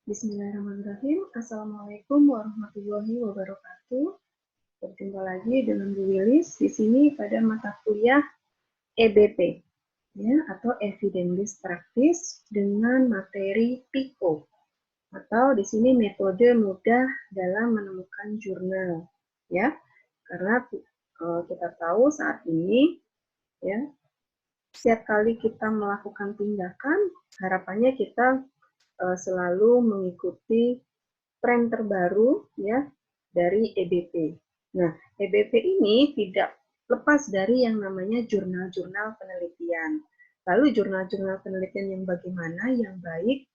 Bismillahirrahmanirrahim. Assalamualaikum warahmatullahi wabarakatuh. Berjumpa lagi dengan Bu Wilis di sini pada mata kuliah EBP, ya, atau Evidence Based Practice dengan materi PICO, atau di sini metode mudah dalam menemukan jurnal, ya. Karena kita tahu saat ini, ya, setiap kali kita melakukan tindakan, harapannya kita selalu mengikuti tren terbaru, ya, dari EBP. Nah, EBP ini tidak lepas dari yang namanya jurnal-jurnal penelitian. Lalu jurnal-jurnal penelitian yang bagaimana, yang baik,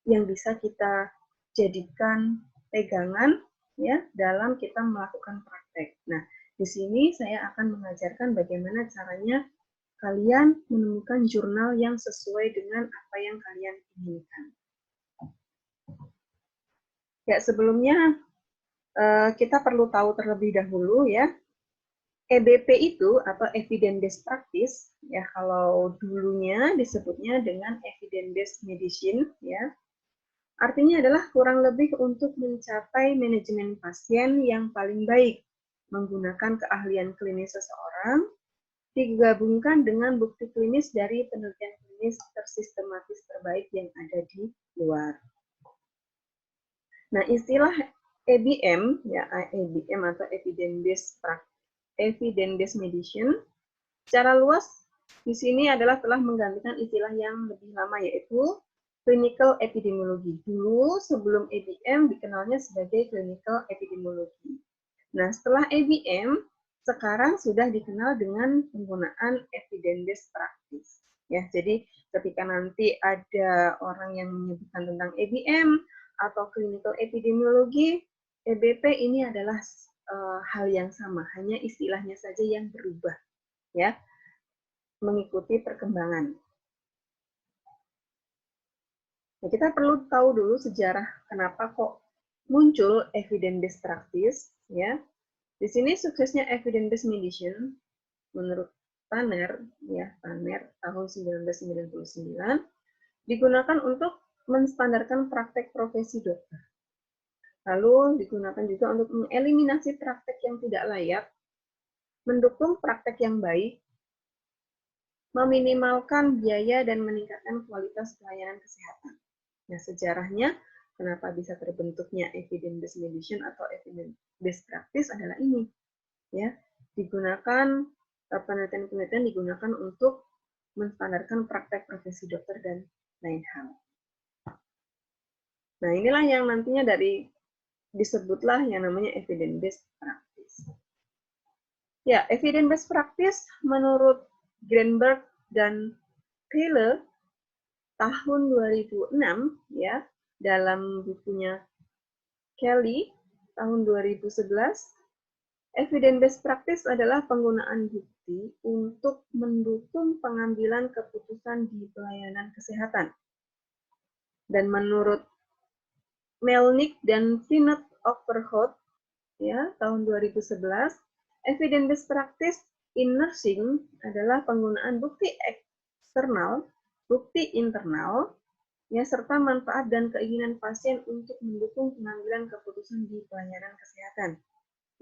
yang bisa kita jadikan pegangan, ya, dalam kita melakukan praktek. Nah, di sini saya akan mengajarkan bagaimana caranya kalian menemukan jurnal yang sesuai dengan apa yang kalian inginkan. Ya, sebelumnya kita perlu tahu terlebih dahulu, ya, EBP itu atau Evidence Based Practice, ya, kalau dulunya disebutnya dengan Evidence Based Medicine, ya, artinya adalah kurang lebih untuk mencapai manajemen pasien yang paling baik menggunakan keahlian klinis seseorang digabungkan dengan bukti klinis dari penelitian klinis tersistematis terbaik yang ada di luar. Nah, istilah EBM, ya, EBM atau Evidence Based Medicine, secara luas di sini adalah telah menggantikan istilah yang lebih lama, yaitu Clinical Epidemiology. Dulu sebelum EBM dikenalnya sebagai Clinical Epidemiology. Nah, setelah EBM, sekarang sudah dikenal dengan penggunaan Evidence Based Practice. Ya, jadi ketika nanti ada orang yang menyebutkan tentang EBM atau Clinical Epidemiology, EBP ini adalah hal yang sama, hanya istilahnya saja yang berubah, ya, mengikuti perkembangan. Nah, kita perlu tahu dulu sejarah kenapa kok muncul Evidence Based Practice, ya. Di sini suksesnya Evidence Based Medicine menurut Tanner, ya, Tanner tahun 1999 digunakan untuk menstandarkan praktek profesi dokter. Lalu digunakan juga untuk mengeliminasi praktek yang tidak layak, mendukung praktek yang baik, meminimalkan biaya dan meningkatkan kualitas pelayanan kesehatan. Nah, sejarahnya kenapa bisa terbentuknya Evidence Based Medicine atau Evidence Based Practice adalah ini, ya, digunakan penelitian-penelitian digunakan untuk menstandarkan praktek profesi dokter dan lain hal. Nah, inilah yang nantinya disebutlah yang namanya Evidence Based Practice. Ya, Evidence Based Practice menurut Greenberg dan Taylor tahun 2006, ya, dalam bukunya Kelly tahun 2011, Evidence Based Practice adalah penggunaan bukti untuk mendukung pengambilan keputusan di pelayanan kesehatan. Dan menurut Melnick dan Finet-Overhout, ya, tahun 2011, Evidence Based Practice in Nursing adalah penggunaan bukti eksternal, bukti internal, ya, serta manfaat dan keinginan pasien untuk mendukung pengambilan keputusan di pelayanan kesehatan.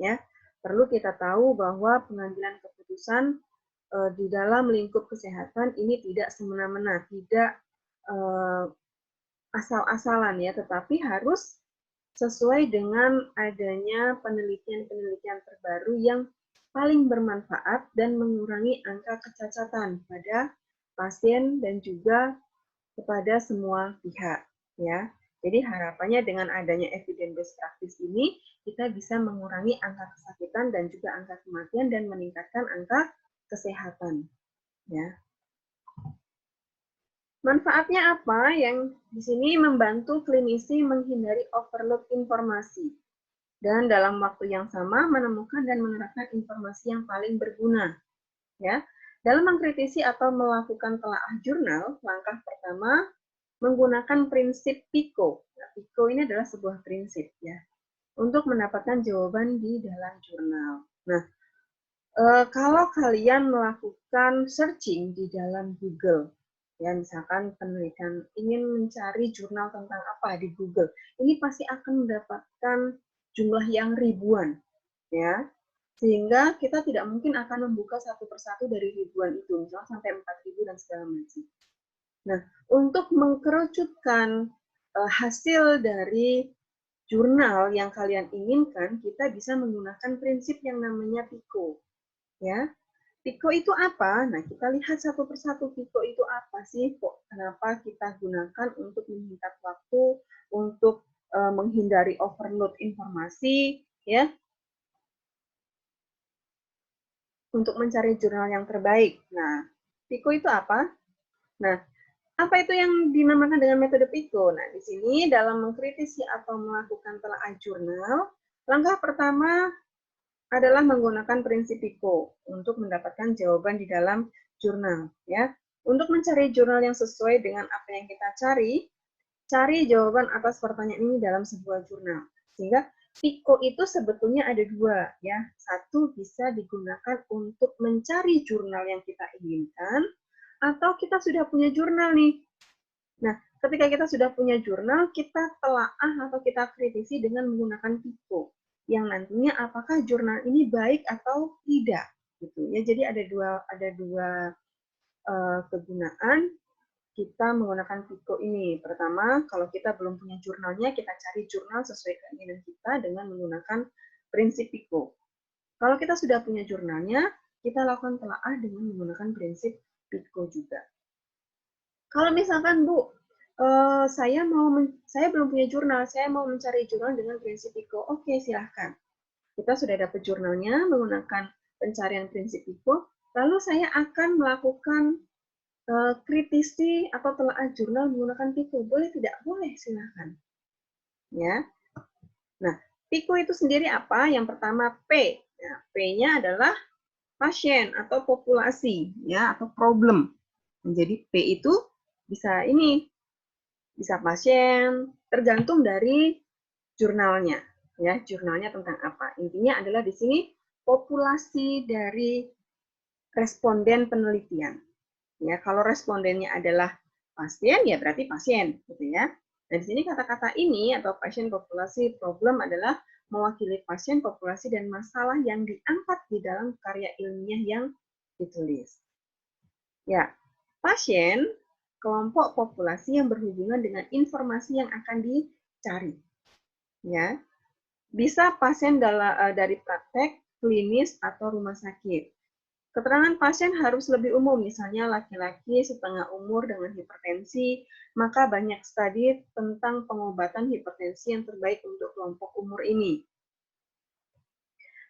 Ya, perlu kita tahu bahwa pengambilan keputusan di dalam lingkup kesehatan ini tidak semena-mena, tidak asal-asalan, ya, tetapi harus sesuai dengan adanya penelitian-penelitian terbaru yang paling bermanfaat dan mengurangi angka kecacatan pada pasien dan juga kepada semua pihak, ya. Jadi harapannya dengan adanya Evidence Based Practice ini kita bisa mengurangi angka kesakitan dan juga angka kematian dan meningkatkan angka kesehatan, ya. Manfaatnya apa? Yang di sini membantu klinisi menghindari overload informasi dan dalam waktu yang sama menemukan dan menerapkan informasi yang paling berguna, ya. Dalam mengkritisi atau melakukan telaah jurnal, langkah pertama menggunakan prinsip PICO. Nah, PICO ini adalah sebuah prinsip, ya, untuk mendapatkan jawaban di dalam jurnal. Nah, kalau kalian melakukan searching di dalam Google, Ya, misalkan penelitian ingin mencari jurnal tentang apa di Google, ini pasti akan mendapatkan jumlah yang ribuan, ya. Sehingga kita tidak mungkin akan membuka satu persatu dari ribuan itu, misalnya sampai 4.000 dan segala macam. Nah, untuk mengkerucutkan hasil dari jurnal yang kalian inginkan, kita bisa menggunakan prinsip yang namanya PICO. Ya, PICO itu apa? Nah, kita lihat satu persatu PICO itu apa sih? Kok kenapa kita gunakan untuk menyingkat waktu, untuk menghindari overload informasi, ya, untuk mencari jurnal yang terbaik. Nah, PICO itu apa? Nah, apa itu yang dinamakan dengan metode PICO? Nah, di sini dalam mengkritisi atau melakukan telaah jurnal, langkah pertama adalah menggunakan prinsip PICO untuk mendapatkan jawaban di dalam jurnal. Ya, untuk mencari jurnal yang sesuai dengan apa yang kita cari jawaban atas pertanyaan ini dalam sebuah jurnal. Sehingga PICO itu sebetulnya ada dua, ya. Satu bisa digunakan untuk mencari jurnal yang kita inginkan, atau kita sudah punya jurnal nih. Nah, ketika kita sudah punya jurnal, kita telaah atau kita kritisi dengan menggunakan PICO yang nantinya apakah jurnal ini baik atau tidak, gitu ya. Jadi ada dua kegunaan kita menggunakan PICO ini. Pertama, kalau kita belum punya jurnalnya, kita cari jurnal sesuai keinginan kita dengan menggunakan prinsip PICO. Kalau kita sudah punya jurnalnya, kita lakukan telaah dengan menggunakan prinsip PICO juga. Kalau misalkan Bu, saya belum punya jurnal, saya mau mencari jurnal dengan prinsip PICO. Oke, silahkan. Kita sudah dapat jurnalnya menggunakan pencarian prinsip PICO, lalu saya akan melakukan kritisi atau telaah jurnal menggunakan PICO. Boleh tidak? Boleh, silahkan. Ya. Nah, PICO itu sendiri apa? Yang pertama P. Ya, P-nya adalah pasien atau populasi, ya, atau problem. Jadi P itu bisa ini, bisa pasien, tergantung dari jurnalnya, ya, jurnalnya tentang apa. Intinya adalah di sini populasi dari responden penelitian. Ya, kalau respondennya adalah pasien, ya berarti pasien, gitu ya. Nah, di sini kata-kata ini atau pasien, populasi, problem adalah mewakili pasien, populasi, dan masalah yang diangkat di dalam karya ilmiah yang ditulis. Ya, pasien kelompok populasi yang berhubungan dengan informasi yang akan dicari. Ya, bisa pasien dari praktek, klinis, atau rumah sakit. Keterangan pasien harus lebih umum, misalnya laki-laki setengah umur dengan hipertensi, maka banyak studi tentang pengobatan hipertensi yang terbaik untuk kelompok umur ini.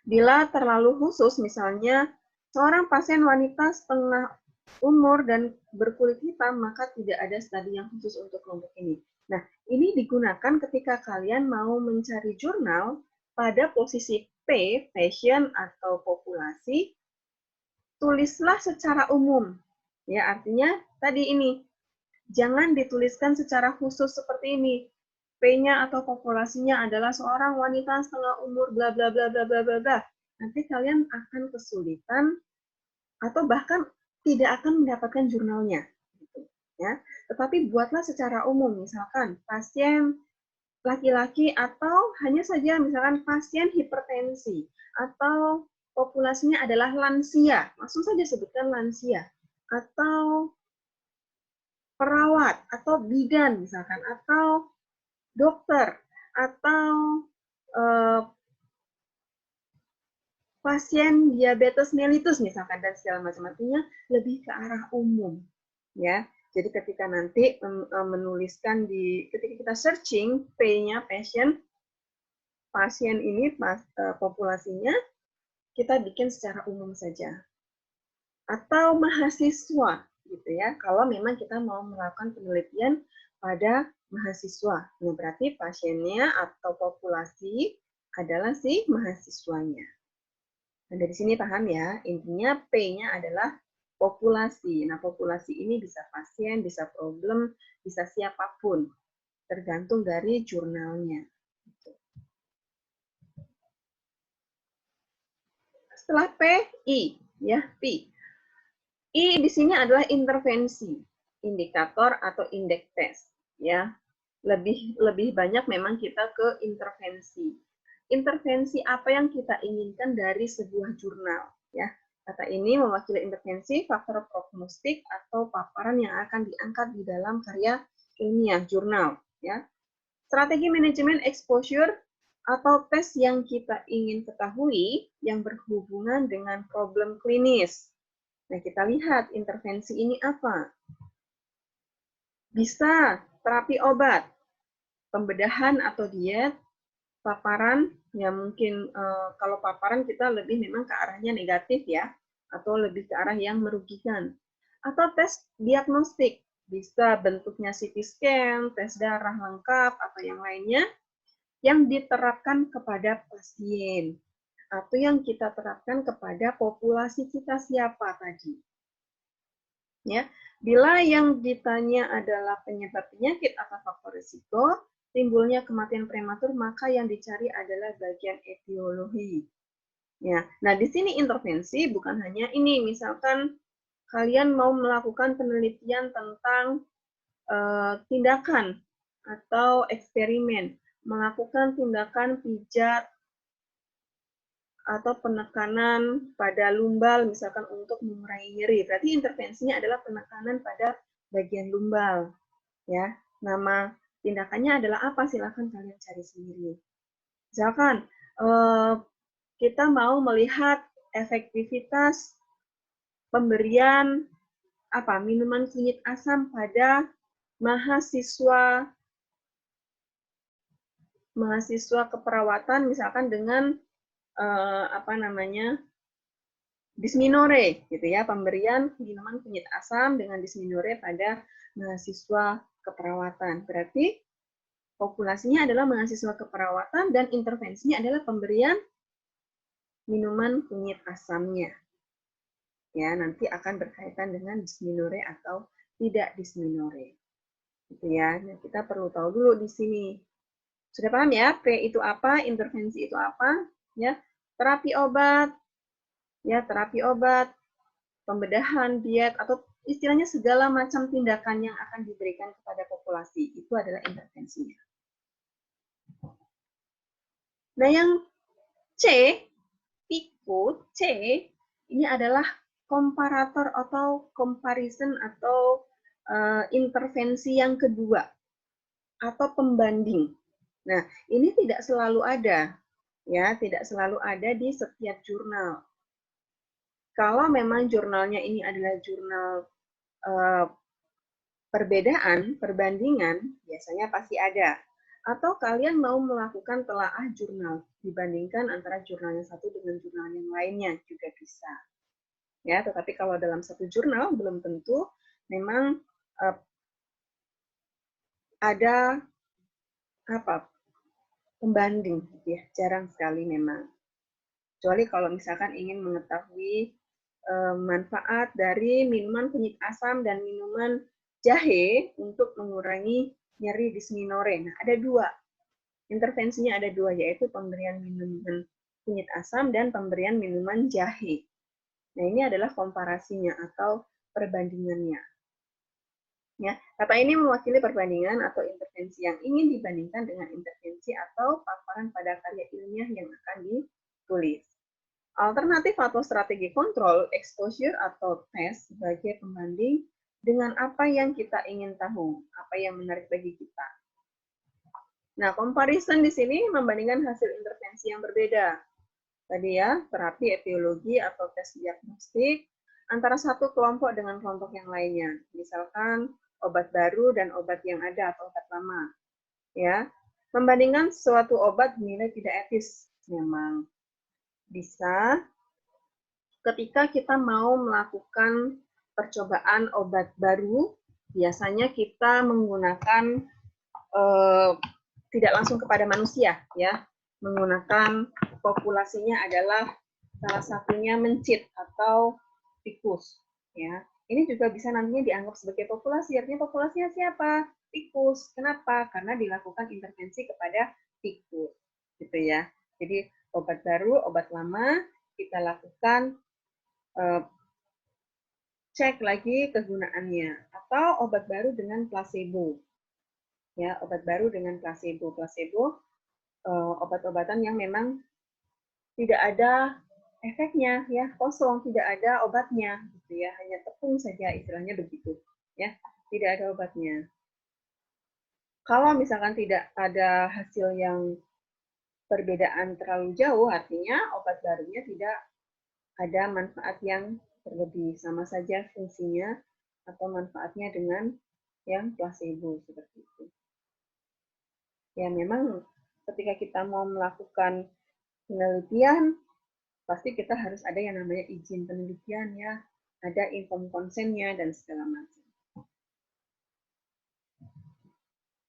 Bila terlalu khusus, misalnya seorang pasien wanita setengah umur dan berkulit hitam, maka tidak ada studi yang khusus untuk kelompok ini. Nah, ini digunakan ketika kalian mau mencari jurnal pada posisi P, passion atau populasi, tulislah secara umum. Ya, artinya tadi ini, jangan dituliskan secara khusus seperti ini. P-nya atau populasinya adalah seorang wanita setengah umur bla bla bla bla bla bla bla. Nanti kalian akan kesulitan atau bahkan tidak akan mendapatkan jurnalnya, gitu, ya. Tetapi buatlah secara umum, misalkan pasien laki-laki atau hanya saja misalkan pasien hipertensi atau populasinya adalah lansia, langsung saja sebutkan lansia, atau perawat atau bidan misalkan, atau dokter, atau eh, pasien diabetes mellitus misalkan, dan segala macam. Artinya lebih ke arah umum, ya. Jadi ketika nanti menuliskan ketika kita searching P-nya pasien ini populasinya, kita bikin secara umum saja. Atau mahasiswa, gitu ya. Kalau memang kita mau melakukan penelitian pada mahasiswa, nah berarti pasiennya atau populasi adalah si mahasiswanya. Nah, dari sini paham ya, intinya P-nya adalah populasi. Nah, populasi ini bisa pasien, bisa problem, bisa siapapun, tergantung dari jurnalnya. Setelah P, I, ya, P. I di sini adalah intervensi. indikator atau indeks tes, ya. Lebih banyak memang kita ke intervensi. Intervensi apa yang kita inginkan dari sebuah jurnal, ya. Kata ini mewakili intervensi, faktor prognostik atau paparan yang akan diangkat di dalam karya ilmiah jurnal, ya. Strategi manajemen exposure atau tes yang kita ingin ketahui yang berhubungan dengan problem klinis. Nah, kita lihat intervensi ini apa. Bisa terapi obat, pembedahan atau diet, paparan, ya mungkin kalau paparan kita lebih memang ke arahnya negatif ya, atau lebih ke arah yang merugikan. Atau tes diagnostik, bisa bentuknya CT scan, tes darah lengkap, atau yang lainnya, yang diterapkan kepada pasien, atau yang kita terapkan kepada populasi kita siapa tadi. Ya, bila yang ditanya adalah penyebab penyakit atau faktor risiko, timbulnya kematian prematur, maka yang dicari adalah bagian etiologi. Ya, nah di sini intervensi bukan hanya ini, misalkan kalian mau melakukan penelitian tentang tindakan atau eksperimen, melakukan tindakan pijat atau penekanan pada lumbal misalkan untuk mengurangi nyeri. Berarti intervensinya adalah penekanan pada bagian lumbal. Ya, nama tindakannya adalah apa? Silakan kalian cari sendiri. Misalkan kita mau melihat efektivitas pemberian minuman kunyit asam pada mahasiswa keperawatan misalkan dengan Dysminore, gitu ya, pemberian minuman kunyit asam dengan dysminore pada mahasiswa keperawatan. Berarti populasinya adalah mahasiswa keperawatan dan intervensinya adalah pemberian minuman kunyit asamnya. Ya, nanti akan berkaitan dengan dysminore atau tidak dysminore. Gitu ya. Nah, kita perlu tahu dulu di sini. Sudah paham ya? P itu apa, intervensi itu apa? Ya, terapi obat, pembedahan, diet, atau istilahnya segala macam tindakan yang akan diberikan kepada populasi. Itu adalah intervensinya. Nah, yang C, PIKU, C, ini adalah komparator atau comparison atau intervensi yang kedua, atau pembanding. Nah, ini tidak selalu ada, ya, tidak selalu ada di setiap jurnal. Kalau memang jurnalnya ini adalah jurnal perbandingan, biasanya pasti ada. Atau kalian mau melakukan telaah jurnal, dibandingkan antara jurnal yang satu dengan jurnal yang lainnya, juga bisa. Ya, tetapi kalau dalam satu jurnal, belum tentu memang ada pembanding, ya, jarang sekali memang. Kecuali kalau misalkan ingin mengetahui manfaat dari minuman kunyit asam dan minuman jahe untuk mengurangi nyeri dysminore. Nah, ada dua. Intervensinya ada dua, yaitu pemberian minuman kunyit asam dan pemberian minuman jahe. Nah, ini adalah komparasinya atau perbandingannya. Ya, kata ini mewakili perbandingan atau intervensi yang ingin dibandingkan dengan intervensi atau paparan pada karya ilmiah yang akan ditulis. Alternatif atau strategi kontrol, exposure atau tes sebagai pembanding dengan apa yang kita ingin tahu, apa yang menarik bagi kita. Nah, comparison di sini membandingkan hasil intervensi yang berbeda. Tadi ya, terapi etiologi atau tes diagnostik antara satu kelompok dengan kelompok yang lainnya. Misalkan obat baru dan obat yang ada atau obat lama. Ya, membandingkan suatu obat dinilai tidak etis memang. Bisa ketika kita mau melakukan percobaan obat baru, biasanya kita menggunakan tidak langsung kepada manusia, ya, menggunakan populasinya adalah salah satunya mencit atau tikus, ya. Ini juga bisa nantinya dianggap sebagai populasi. Artinya populasinya siapa? Tikus. Kenapa? Karena dilakukan intervensi kepada tikus, gitu ya. Jadi obat baru, obat lama kita lakukan cek lagi kegunaannya. Atau obat baru dengan placebo. Ya, obat baru dengan placebo. Placebo obat-obatan yang memang tidak ada efeknya, ya, kosong, tidak ada obatnya, gitu ya, hanya tepung saja, istilahnya begitu, ya, tidak ada obatnya. Kalau misalkan tidak ada hasil yang perbedaan terlalu jauh, artinya obat barunya tidak ada manfaat yang berlebih, sama saja fungsinya atau manfaatnya dengan yang placebo seperti itu. Ya, memang ketika kita mau melakukan penelitian, pasti kita harus ada yang namanya izin penelitian, ya, ada informed consent-nya dan segala macam.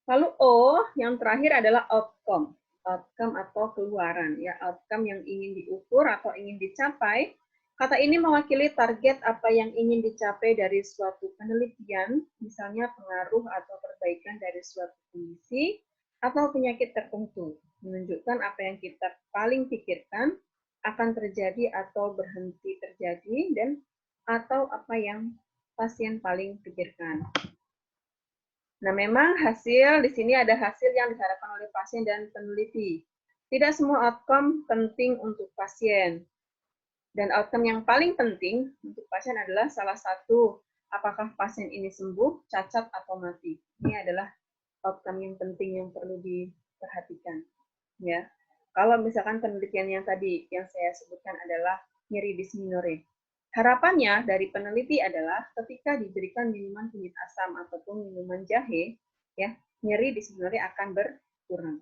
Lalu O, yang terakhir adalah outcome. Outcome atau keluaran, ya, outcome yang ingin diukur atau ingin dicapai. Kata ini mewakili target apa yang ingin dicapai dari suatu penelitian, misalnya pengaruh atau perbaikan dari suatu kondisi atau penyakit tertentu, menunjukkan apa yang kita paling pikirkan akan terjadi atau berhenti terjadi, dan atau apa yang pasien paling pikirkan. Nah, memang hasil di sini ada hasil yang diharapkan oleh pasien dan peneliti. Tidak semua outcome penting untuk pasien. Dan outcome yang paling penting untuk pasien adalah salah satu, apakah pasien ini sembuh, cacat, atau mati. Ini adalah outcome yang penting yang perlu diperhatikan. Ya, kalau misalkan penelitian yang tadi yang saya sebutkan adalah nyeri dysmenorrhea. Harapannya dari peneliti adalah ketika diberikan minuman kunyit asam ataupun minuman jahe, ya, nyeri dysmenorrhea akan berkurang.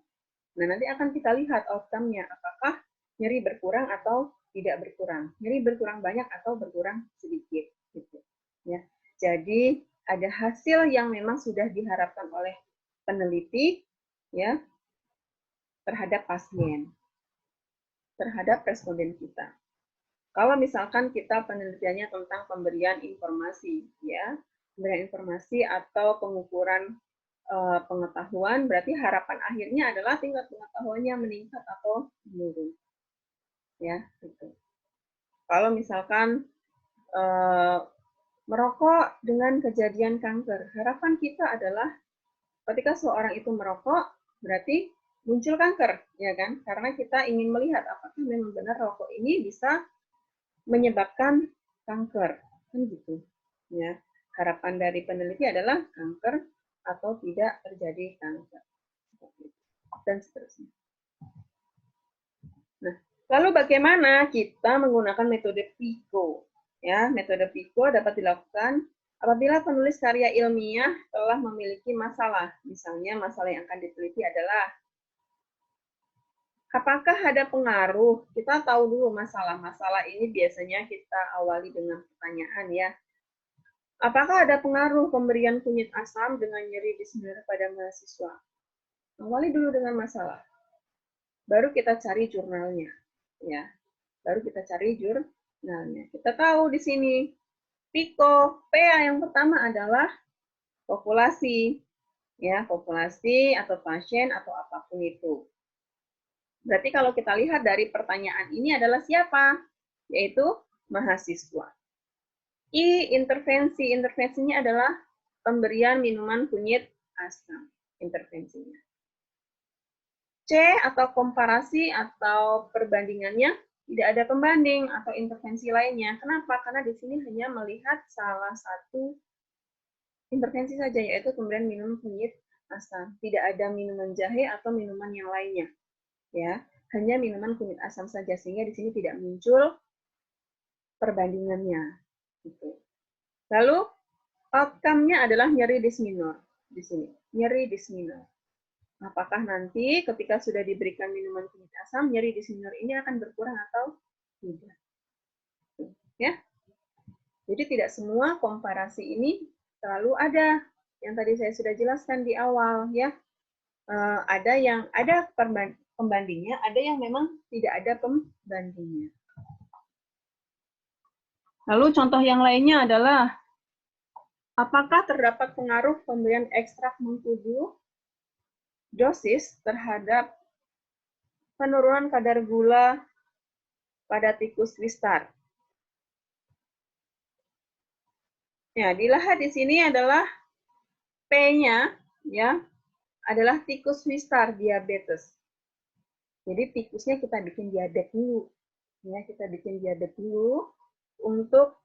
Nah, nanti akan kita lihat outcome-nya, apakah nyeri berkurang atau tidak berkurang. Nyeri berkurang banyak atau berkurang sedikit, gitu. Ya. Jadi ada hasil yang memang sudah diharapkan oleh peneliti, ya, terhadap pasien, terhadap responden kita. Kalau misalkan kita penelitiannya tentang pemberian informasi, ya, pemberian informasi atau pengukuran pengetahuan, berarti harapan akhirnya adalah tingkat pengetahuannya meningkat atau menurun, ya, gitu. Kalau misalkan merokok dengan kejadian kanker, harapan kita adalah ketika seorang itu merokok, berarti muncul kanker, ya kan? Karena kita ingin melihat apakah memang benar rokok ini bisa menyebabkan kanker, kan gitu, ya. Harapan dari peneliti adalah kanker atau tidak terjadi kanker, dan seterusnya. Nah, lalu bagaimana kita menggunakan metode PICO? Ya, metode PICO dapat dilakukan apabila penulis karya ilmiah telah memiliki masalah. Misalnya, masalah yang akan diteliti adalah apakah ada pengaruh? Kita tahu dulu masalah-masalah ini biasanya kita awali dengan pertanyaan, ya. Apakah ada pengaruh pemberian kunyit asam dengan nyeri dysmenorrhea pada mahasiswa? Awali dulu dengan masalah. Baru kita cari jurnalnya, ya. Baru kita cari jurnalnya. Kita tahu di sini PICO, PA yang pertama adalah populasi, ya, populasi atau pasien atau apapun itu. Berarti kalau kita lihat dari pertanyaan ini adalah siapa? Yaitu mahasiswa. I, intervensi. Intervensinya adalah pemberian minuman kunyit asam. Intervensinya. C, atau komparasi atau perbandingannya, tidak ada pembanding atau intervensi lainnya. Kenapa? Karena di sini hanya melihat salah satu intervensi saja, yaitu pemberian minum kunyit asam. Tidak ada minuman jahe atau minuman yang lainnya. Ya, hanya minuman kunyit asam saja, sehingga di sini tidak muncul perbandingannya. Gitu. Lalu outcome-nya adalah nyeri dysmenorrhea di sini. Nyeri dysmenorrhea. Apakah nanti ketika sudah diberikan minuman kunyit asam, nyeri dysmenorrhea ini akan berkurang atau tidak? Ya. Jadi tidak semua komparasi ini selalu ada. Yang tadi saya sudah jelaskan di awal, ya. Ada yang ada pembandingnya, ada yang memang tidak ada pembandingnya. Lalu contoh yang lainnya adalah apakah terdapat pengaruh pemberian ekstrak mengkudu dosis terhadap penurunan kadar gula pada tikus Wistar? Ya, dilihat di sini adalah P-nya ya adalah tikus Wistar diabetes. Jadi tikusnya kita bikin diabetes dulu. Ya, kita bikin diabetes dulu untuk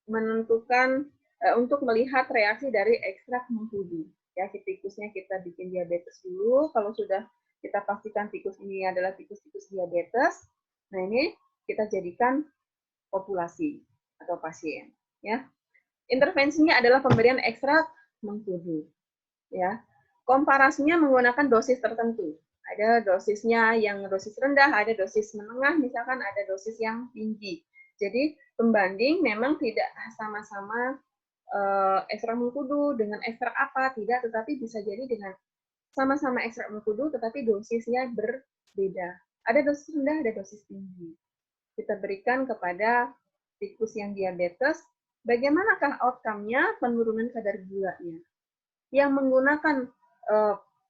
menentukan untuk melihat reaksi dari ekstrak mengkudu. Ya, si tikusnya kita bikin diabetes dulu. Kalau sudah kita pastikan tikus ini adalah tikus-tikus diabetes, nah ini kita jadikan populasi atau pasien. Ya, intervensinya adalah pemberian ekstrak mengkudu. Ya, komparasinya menggunakan dosis tertentu. Ada dosisnya yang dosis rendah, ada dosis menengah, misalkan ada dosis yang tinggi. Jadi pembanding memang tidak sama-sama ekstrak mengkudu dengan ekstrak apa, tidak, tetapi bisa jadi dengan sama-sama ekstrak mengkudu, tetapi dosisnya berbeda. Ada dosis rendah, ada dosis tinggi. Kita berikan kepada tikus yang diabetes, bagaimanakah outcome-nya penurunan kadar gulanya. Yang menggunakan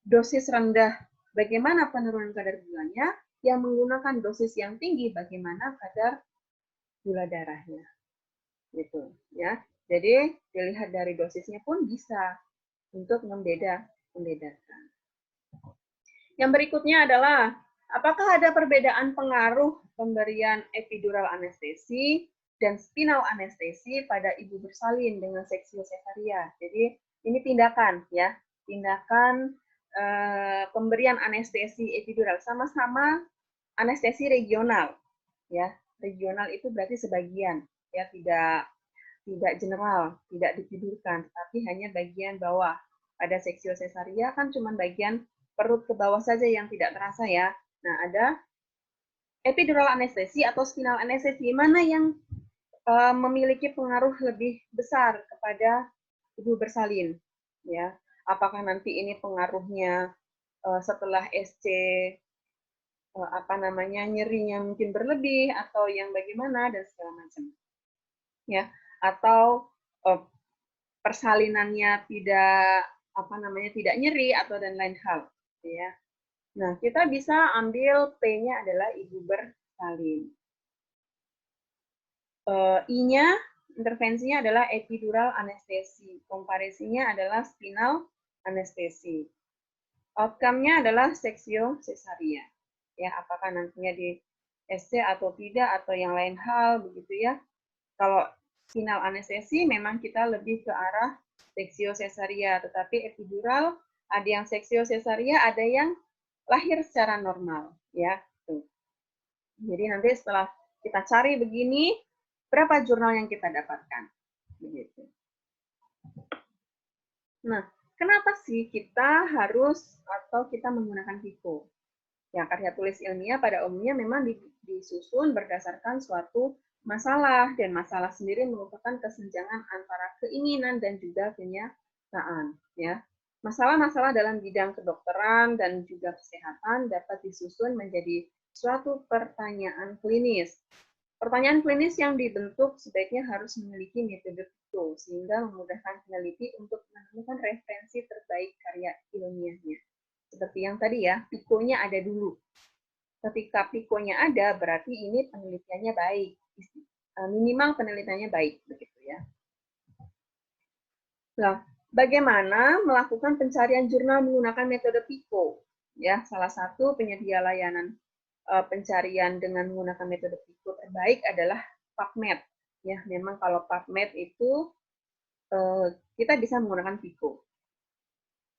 dosis rendah, bagaimana penurunan kadar gulanya, yang menggunakan dosis yang tinggi, bagaimana kadar gula darahnya. Gitu, ya. Jadi dilihat dari dosisnya pun bisa untuk membedakan. Yang berikutnya adalah apakah ada perbedaan pengaruh pemberian epidural anestesi dan spinal anestesi pada ibu bersalin dengan seksio sesaria. Jadi ini tindakan ya, tindakan pemberian anestesi epidural sama-sama anestesi regional ya. Regional itu berarti sebagian ya, tidak general, tidak ditidurkan, tapi hanya bagian bawah. Pada seksio sesaria kan cuma bagian perut ke bawah saja yang tidak terasa ya. Nah, ada epidural anestesi atau spinal anestesi, mana yang memiliki pengaruh lebih besar kepada ibu bersalin ya. Apakah nanti ini pengaruhnya setelah SC nyerinya mungkin berlebih atau yang bagaimana dan segala macam. Ya, atau persalinannya tidak nyeri atau dan lain hal ya. Nah, kita bisa ambil P-nya adalah ibu bersalin. I-nya intervensinya adalah epidural anestesi. Komparasinya adalah spinal anestesi. Outcome-nya adalah seksio sesaria. Ya, apakah nantinya di SC atau tidak atau yang lain hal begitu ya. Kalau spinal anestesi memang kita lebih ke arah seksio sesaria, tetapi epidural ada yang seksio sesaria, ada yang lahir secara normal ya. Tuh. Jadi nanti setelah kita cari begini, berapa jurnal yang kita dapatkan? Begitu. Nah, kenapa sih kita harus atau kita menggunakan FICO? Ya, karya tulis ilmiah pada umumnya memang disusun berdasarkan suatu masalah, dan masalah sendiri merupakan kesenjangan antara keinginan dan juga kenyataan. Ya. Masalah-masalah dalam bidang kedokteran dan juga kesehatan dapat disusun menjadi suatu pertanyaan klinis. Pertanyaan klinis yang dibentuk sebaiknya harus memiliki metode FICO, sehingga memudahkan peneliti untuk menemukan referensi terbaik karya ilmiahnya. Seperti yang tadi ya, PICO-nya ada dulu. Ketika PICO-nya ada, berarti ini penelitiannya baik. Minimal penelitiannya baik, begitu ya. Nah, bagaimana melakukan pencarian jurnal menggunakan metode PICO? Ya, salah satu penyedia layanan pencarian dengan menggunakan metode PICO terbaik adalah PubMed. Ya, memang kalau PubMed itu kita bisa menggunakan PICO.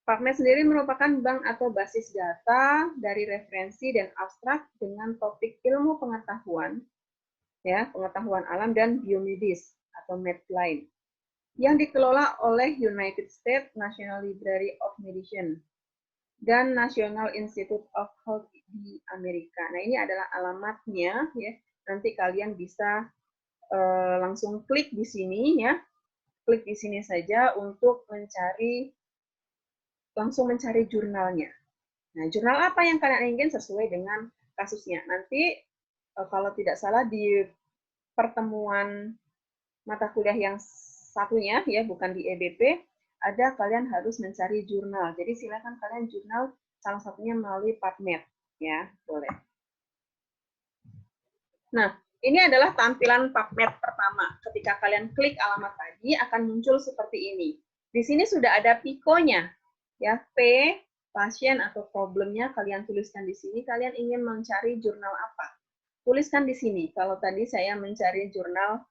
PubMed sendiri merupakan bank atau basis data dari referensi dan abstrak dengan topik ilmu pengetahuan, ya, pengetahuan alam dan biomedis atau Medline, yang dikelola oleh United States National Library of Medicine dan National Institute of Health di Amerika. Nah, ini adalah alamatnya, ya. Nanti kalian bisa langsung klik di sini, ya. Klik di sini saja untuk langsung mencari jurnalnya. Nah, jurnal apa yang kalian ingin sesuai dengan kasusnya. Nanti kalau tidak salah di pertemuan mata kuliah yang satunya, ya, bukan di EBP, ada kalian harus mencari jurnal. Jadi silakan kalian jurnal salah satunya melalui PubMed, ya, boleh. Nah, Ini adalah tampilan PubMed pertama. Ketika kalian klik alamat tadi, akan muncul seperti ini. Di sini sudah ada PICO-nya. Ya, P, pasien atau problemnya kalian tuliskan di sini. Kalian ingin mencari jurnal apa? Tuliskan di sini. Kalau tadi saya mencari jurnal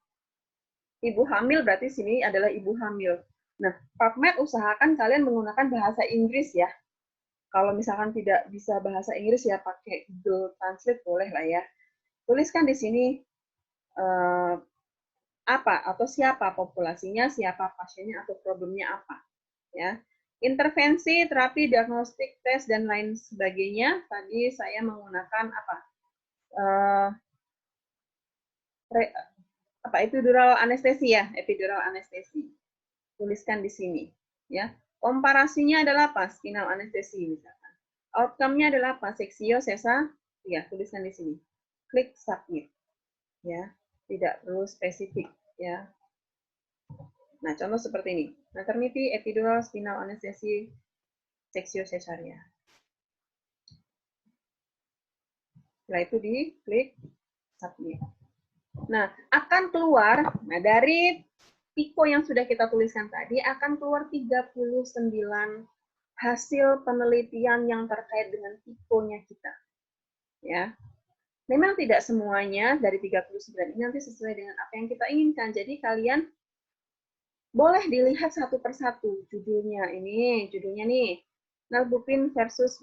ibu hamil, berarti sini adalah ibu hamil. Nah, PubMed usahakan kalian menggunakan bahasa Inggris ya. Kalau misalkan tidak bisa bahasa Inggris ya pakai Google Translate boleh lah ya. Tuliskan di sini apa atau siapa populasinya, siapa pasiennya atau problemnya apa, ya. Intervensi, terapi, diagnostik, tes dan lain sebagainya. Tadi saya menggunakan apa? Epidural anestesi ya, epidural anestesi. Tuliskan di sini, ya. Komparasinya adalah apa? Spinal anestesi misalkan. Outcome-nya adalah apa? Seksio, sesa, ya, tuliskan di sini. Klik submit, ya. Tidak perlu spesifik, ya. Nah, contoh seperti ini. Maternity, epidural, spinal anestesi, seksio cesaria. Setelah itu diklik submit. Nah, akan keluar, nah dari PICO yang sudah kita tuliskan tadi, akan keluar 39 hasil penelitian yang terkait dengan PICO-nya kita. Ya. Memang tidak semuanya dari 39 ini nanti sesuai dengan apa yang kita inginkan. Jadi kalian boleh dilihat satu persatu judulnya ini, judulnya nih, nalbuphine versus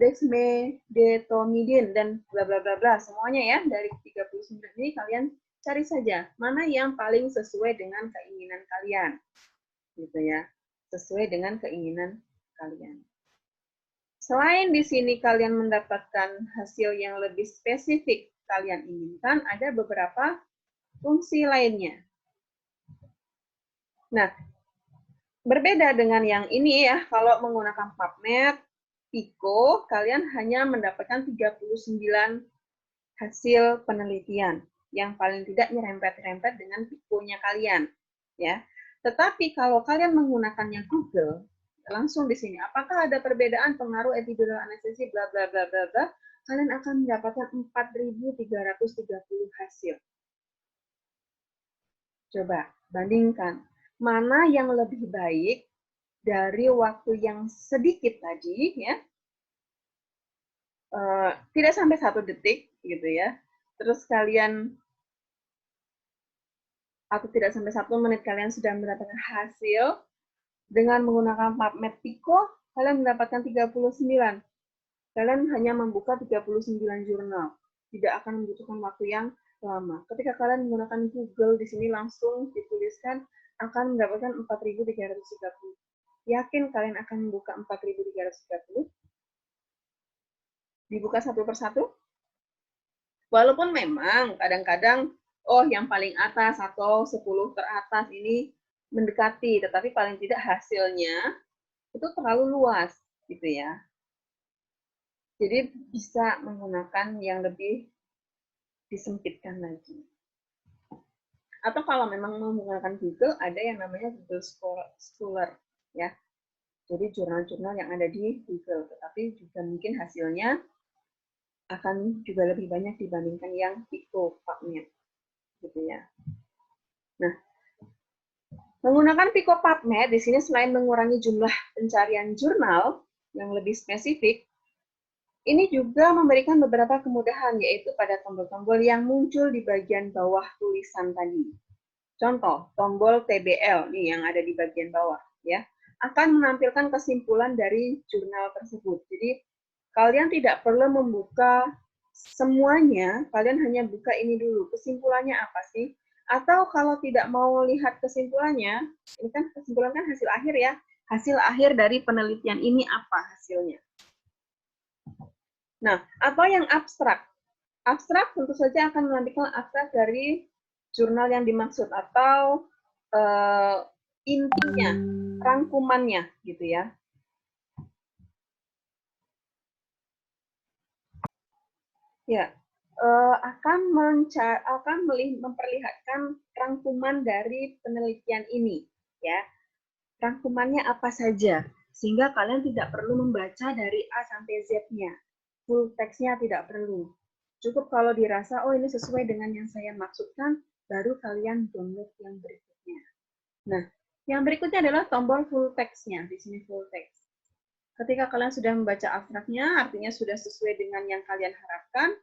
dexmedetomidine dan bla bla bla bla semuanya ya dari 39 ini kalian cari saja mana yang paling sesuai dengan keinginan kalian, gitu ya, sesuai dengan keinginan kalian. Selain di sini kalian mendapatkan hasil yang lebih spesifik kalian inginkan, ada beberapa fungsi lainnya. Nah, berbeda dengan yang ini ya, kalau menggunakan PubMed, PICO, kalian hanya mendapatkan 39 hasil penelitian yang paling tidak nyerempet-rempet dengan PICO-nya kalian, ya. Tetapi kalau kalian menggunakannya Google, langsung di sini, apakah ada perbedaan pengaruh epidural anestesi bla bla bla bla bla, kalian akan mendapatkan 4.330 hasil. Coba bandingkan mana yang lebih baik dari waktu yang sedikit tadi, ya, tidak sampai 1 detik, gitu ya. Terus kalian atau tidak sampai 1 menit kalian sudah mendapatkan hasil dengan menggunakan PubMed PICO, kalian mendapatkan 39. Kalian hanya membuka 39 jurnal, tidak akan membutuhkan waktu yang lama. Ketika kalian menggunakan Google, di sini langsung dituliskan akan mendapatkan 4.330. Yakin kalian akan membuka 4.330? Dibuka satu persatu? Walaupun memang kadang-kadang, oh yang paling atas atau 10 teratas ini mendekati, tetapi paling tidak hasilnya itu terlalu luas, gitu ya. Jadi bisa menggunakan yang lebih disempitkan lagi. Atau kalau memang menggunakan Google, ada yang namanya Google Scholar, ya. Jadi jurnal-jurnal yang ada di Google, tetapi juga mungkin hasilnya akan juga lebih banyak dibandingkan yang PICO PubMed, gitu ya. Nah, menggunakan PICO PubMed di sini selain mengurangi jumlah pencarian jurnal yang lebih spesifik, ini juga memberikan beberapa kemudahan, yaitu pada tombol-tombol yang muncul di bagian bawah tulisan tadi. Contoh, tombol TBL nih yang ada di bagian bawah, ya, akan menampilkan kesimpulan dari jurnal tersebut. Jadi kalian tidak perlu membuka semuanya, kalian hanya buka ini dulu. Kesimpulannya apa sih? Atau kalau tidak mau lihat kesimpulannya, ini kan kesimpulan kan hasil akhir ya. Hasil akhir dari penelitian ini apa hasilnya? Nah, atau yang abstrak. Abstrak tentu saja akan menampilkan abstrak dari jurnal yang dimaksud atau intinya, rangkumannya, gitu ya. Ya, akan memperlihatkan rangkuman dari penelitian ini, ya. Rangkumannya apa saja, sehingga kalian tidak perlu membaca dari A sampai Z-nya. Full text-nya tidak perlu. Cukup kalau dirasa, oh ini sesuai dengan yang saya maksudkan, baru kalian download yang berikutnya. Nah, yang berikutnya adalah tombol full text-nya. Di sini full text. Ketika kalian sudah membaca abstraknya, artinya sudah sesuai dengan yang kalian harapkan,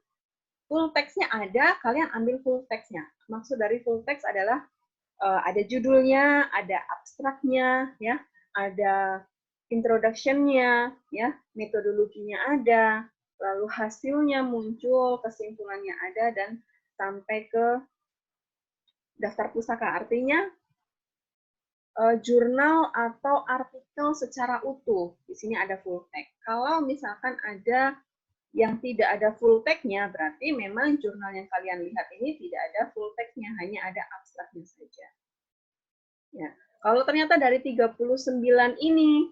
full text-nya ada, kalian ambil full text-nya. Maksud dari full text adalah ada judulnya, ada abstraknya, ya, ada introduction-nya, ya, metodologinya ada, lalu hasilnya muncul, kesimpulannya ada, dan sampai ke daftar pusaka. Artinya jurnal atau artikel secara utuh. Di sini ada full text. Kalau misalkan ada yang tidak ada full text-nya, berarti memang jurnal yang kalian lihat ini tidak ada full text-nya, hanya ada abstraknya saja. Ya. Kalau ternyata dari 39 ini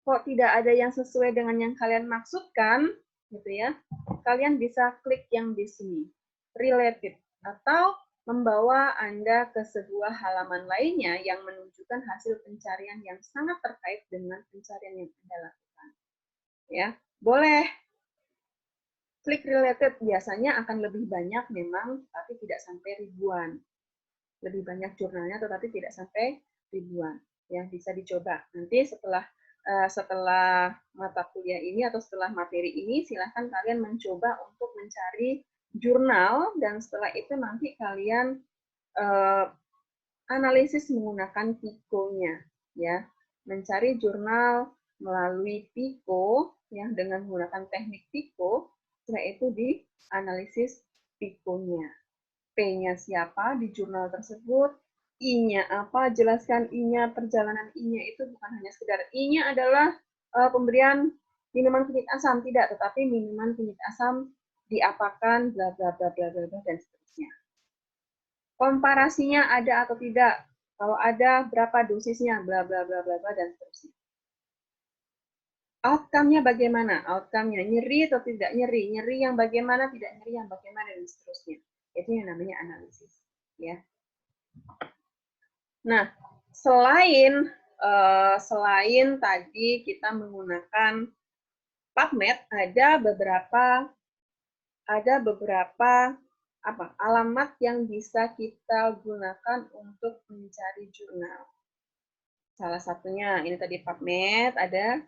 kok tidak ada yang sesuai dengan yang kalian maksudkan, gitu ya, kalian bisa klik yang di sini, related, atau membawa Anda ke sebuah halaman lainnya yang menunjukkan hasil pencarian yang sangat terkait dengan pencarian yang Anda lakukan. Ya, boleh klik related, biasanya akan lebih banyak memang, tapi tidak sampai ribuan. Lebih banyak jurnalnya, tetapi tidak sampai ribuan. Ya, bisa dicoba. Nanti setelah mata kuliah ini atau setelah materi ini, silahkan kalian mencoba untuk mencari jurnal, dan setelah itu nanti kalian analisis menggunakan Pico-nya, ya, mencari jurnal melalui Pico, ya, dengan menggunakan teknik Pico, setelah itu dianalisis Pico-nya. P-nya siapa di jurnal tersebut, I-nya apa, jelaskan I-nya, perjalanan I-nya itu bukan hanya sekedar I-nya adalah pemberian minuman kunyit asam, tidak, tetapi minuman kunyit asam diapakan, bla bla bla bla bla, dan seterusnya. Komparasinya ada atau tidak, kalau ada berapa dosisnya, bla bla bla bla bla, dan seterusnya. Outcome-nya bagaimana? Outcome-nya nyeri atau tidak nyeri, nyeri yang bagaimana, tidak nyeri yang bagaimana, dan seterusnya. Itu yang namanya analisis, ya. Nah, selain tadi kita menggunakan PubMed, ada beberapa alamat yang bisa kita gunakan untuk mencari jurnal. Salah satunya ini tadi PubMed, ada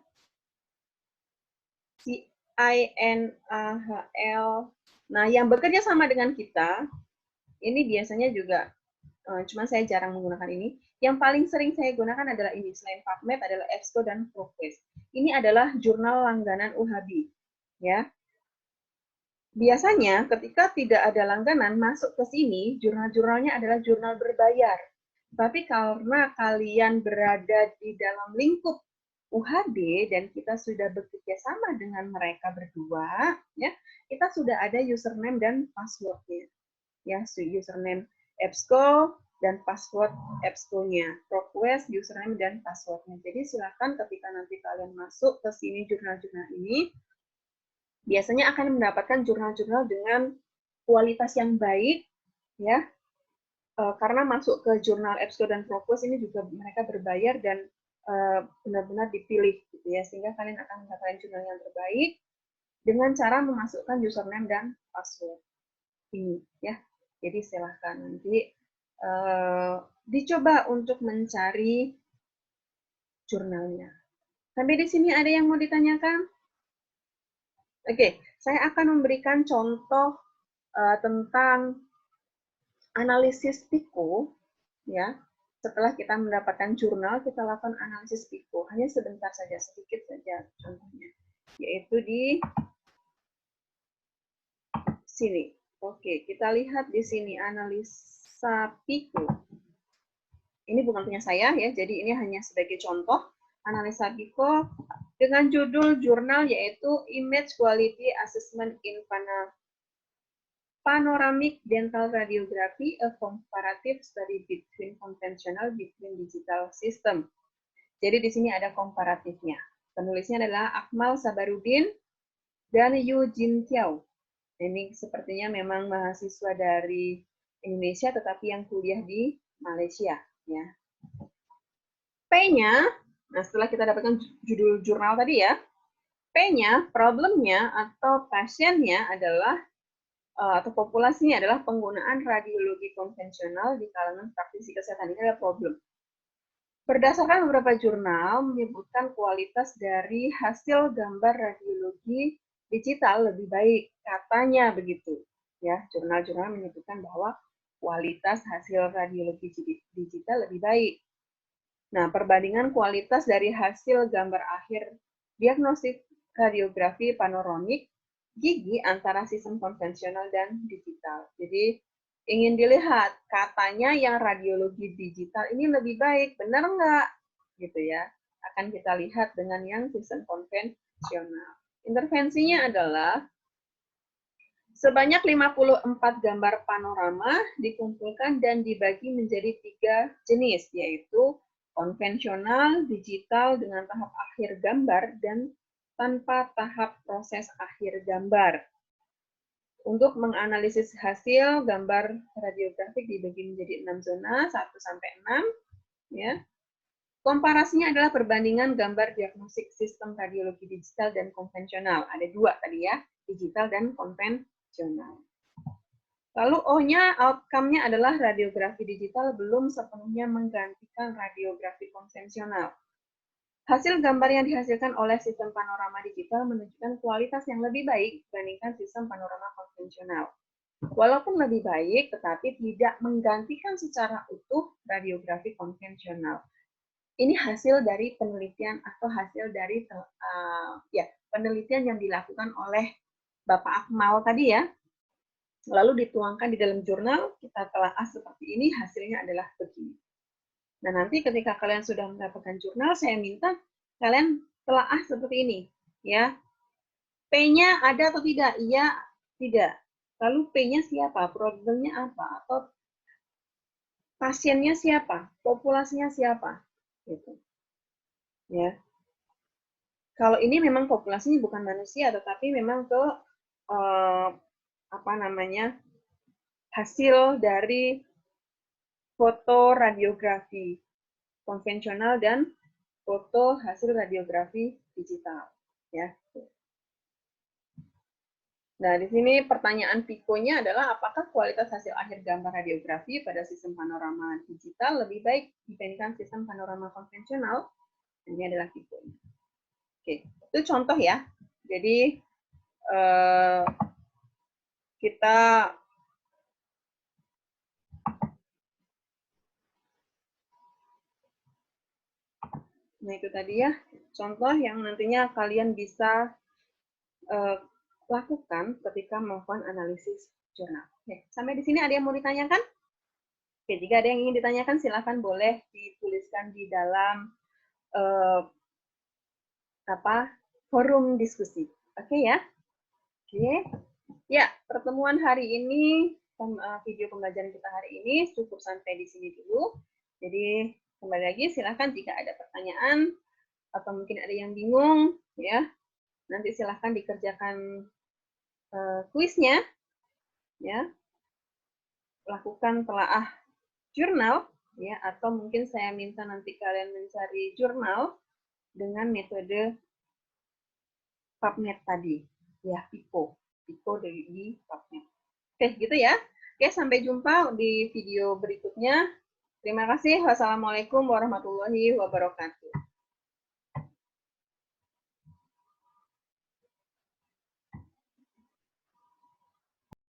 CINAHL. Nah, yang bekerja sama dengan kita, ini biasanya juga, cuma saya jarang menggunakan ini. Yang paling sering saya gunakan adalah ini, selain PubMed adalah EBSCO dan ProQuest. Ini adalah jurnal langganan UHB. Ya. Biasanya ketika tidak ada langganan masuk ke sini, jurnal-jurnalnya adalah jurnal berbayar. Tapi karena kalian berada di dalam lingkup UHB dan kita sudah bekerja sama dengan mereka berdua, ya, kita sudah ada username dan password-nya. Ya, username EBSCO dan password EBSCO-nya. ProQuest, username dan password-nya. Jadi silakan ketika nanti kalian masuk ke sini jurnal-jurnal ini, biasanya akan mendapatkan jurnal-jurnal dengan kualitas yang baik, ya, karena masuk ke jurnal EBSCO dan ProQuest ini juga mereka berbayar dan benar-benar dipilih, gitu ya, sehingga kalian akan mendapatkan jurnal yang terbaik dengan cara memasukkan username dan password ini, ya. Jadi silahkan nanti dicoba untuk mencari jurnalnya. Sampai di sini ada yang mau ditanyakan? Oke, saya akan memberikan contoh tentang analisis Pico, ya. Setelah kita mendapatkan jurnal, kita lakukan analisis Pico. Hanya sebentar saja, sedikit saja contohnya. Yaitu di sini. Oke, kita lihat di sini analisa Pico. Ini bukan punya saya ya, jadi ini hanya sebagai contoh analisa Pico dengan judul jurnal yaitu Image Quality Assessment in Panoramic Dental Radiography, a Comparative Study between Conventional between Digital System. Jadi di sini ada komparatifnya. Penulisnya adalah Akmal Sabarudin dan Yu Jin Tiao. Ini sepertinya memang mahasiswa dari Indonesia tetapi yang kuliah di Malaysia, ya. P-nya, nah setelah kita dapatkan judul jurnal tadi ya, P-nya, problemnya atau pasiennya adalah atau populasinya adalah penggunaan radiologi konvensional di kalangan praktisi kesehatan. Ini adalah problem. Berdasarkan beberapa jurnal menyebutkan kualitas dari hasil gambar radiologi digital lebih baik, katanya begitu. Ya, jurnal-jurnal menyebutkan bahwa kualitas hasil radiologi digital lebih baik. Nah, perbandingan kualitas dari hasil gambar akhir diagnostik radiografi panoramik gigi antara sistem konvensional dan digital. Jadi, ingin dilihat, katanya yang radiologi digital ini lebih baik, benar nggak? Gitu ya. Akan kita lihat dengan yang sistem konvensional. Intervensinya adalah sebanyak 54 gambar panorama dikumpulkan dan dibagi menjadi 3 jenis, yaitu konvensional, digital dengan tahap akhir gambar, dan tanpa tahap proses akhir gambar. Untuk menganalisis hasil gambar radiografik dibagi menjadi 6 zona, 1 sampai 6. Ya. Komparasinya adalah perbandingan gambar diagnostik sistem radiologi digital dan konvensional. Ada 2 tadi ya, digital dan konvensional. Lalu O-nya, outcome-nya adalah radiografi digital belum sepenuhnya menggantikan radiografi konvensional. Hasil gambar yang dihasilkan oleh sistem panorama digital menunjukkan kualitas yang lebih baik dibandingkan sistem panorama konvensional. Walaupun lebih baik, tetapi tidak menggantikan secara utuh radiografi konvensional. Ini hasil dari penelitian atau hasil dari penelitian yang dilakukan oleh Bapak Akmal tadi ya. Lalu dituangkan di dalam jurnal, kita telaah seperti ini, hasilnya adalah begini. Nah, nanti ketika kalian sudah mendapatkan jurnal, saya minta kalian telaah seperti ini. Ya, P-nya ada atau tidak? Iya, tidak. Lalu P-nya siapa? Problemnya apa? Atau pasiennya siapa? Populasinya siapa? Gitu. Ya. Kalau ini memang populasinya bukan manusia, tetapi memang ke hasil dari foto radiografi konvensional dan foto hasil radiografi digital. Ya. Nah, di sini pertanyaan Pico-nya adalah apakah kualitas hasil akhir gambar radiografi pada sistem panorama digital lebih baik dibandingkan sistem panorama konvensional? Ini adalah Pico-nya. Oke, itu contoh ya. Jadi kita itu tadi ya, contoh yang nantinya kalian bisa lakukan ketika melakukan analisis jurnal. Oke, sampai di sini ada yang mau ditanyakan? Oke, jika ada yang ingin ditanyakan, silakan boleh dituliskan di dalam forum diskusi. Oke ya? Oke. Ya, pertemuan hari ini, video pembelajaran kita hari ini cukup sampai di sini dulu. Jadi, kembali lagi silahkan jika ada pertanyaan atau mungkin ada yang bingung, ya, nanti silahkan dikerjakan kuisnya, ya, lakukan telaah jurnal, ya, atau mungkin saya minta nanti kalian mencari jurnal dengan metode PubMed tadi, ya, Pico di PubMed. Oke, gitu ya. Oke, sampai jumpa di video berikutnya. Terima kasih. Wassalamualaikum warahmatullahi wabarakatuh.